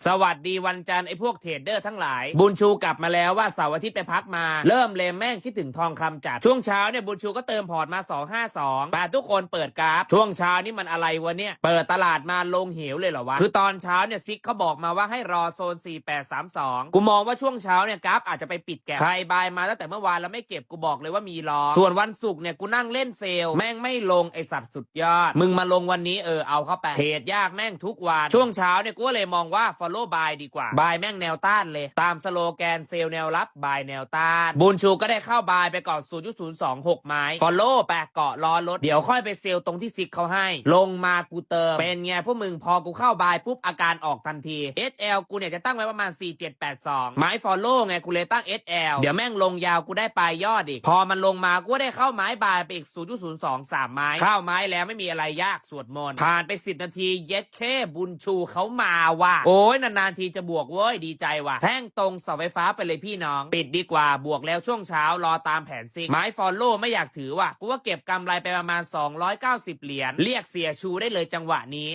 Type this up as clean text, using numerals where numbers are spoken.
สวัสดีวันจันทร์ไอ้พวกเทรดเดอร์ทั้งหลายบุญชูกลับมาแล้วว่าเสาร์อาทิตย์ไปพักมาเริ่มเลมแม่งคิดถึงทองคำจัดช่วงเช้าเนี่ยบุญชูก็เติมพอร์ตมา252แต่ทุกคนเปิดกราฟช่วงเช้านี่มันอะไรวะเนี่ยเปิดตลาดมาลงเหวเลยเหรอวะคือตอนเช้าเนี่ยซิกเขาบอกมาว่าให้รอโซน4832กูมองว่าช่วงเช้าเนี่ยกราฟอาจจะไปปิดแกะใครบายมาตั้งแต่เมื่อวานแล้วไม่เก็บกูบอกเลยว่ามีรอส่วนวันศุกร์เนี่ยกูนั่งเล่นเซลแม่งไม่ลงไอสัตว์สุดยอดมึงมาลงวันนี้เอาเข้าไปเทรดยากแม่งทุกวันช่วงเช้าเนี่ยกูเลยมองว่า follow buy ดีกว่าบายแม่งแนวต้านเลยตามสโลแกนเซลแนวรับบายแนวต้านบุญชูก็ได้เข้าบายไปก่อน 0.026 ไม้ follow แปะเกาะรอรถเดี๋ยวค่อยไปเซลตรงที่ซิกเขาให้ลงมากูเติมเป็นไงพวกมึงพอกูเข้าบายปุ๊บอาการออกทันที SL กูเนี่ยจะตั้งไว้ประมาณ4782ไม้ follow ไงกูเลยตั้ง SL เดี๋ยวแม่งลงยาวกูได้ปลายยอดอีกพอมันลงมากูได้เข้าไม้บายไปอีก 0.023 ไม้เข้าไม้แล้วไม่มีอะไรยากสวดมนต์ผ่านไป10 นาทีเย็ดแค่บุญชูเขามาว่ะโอ้ยนานๆทีจะบวกเว้ยดีใจว่ะแท่งตรงเสาไฟฟ้าไปเลยพี่น้องปิดดีกว่าบวกแล้วช่วงเช้ารอตามแผนซิกไม้ follow ไม่อยากถือว่ะกูว่าเก็บกำไรไปประมาณ290 เหรียญเรียกเสียชูได้เลยจังหวะนี้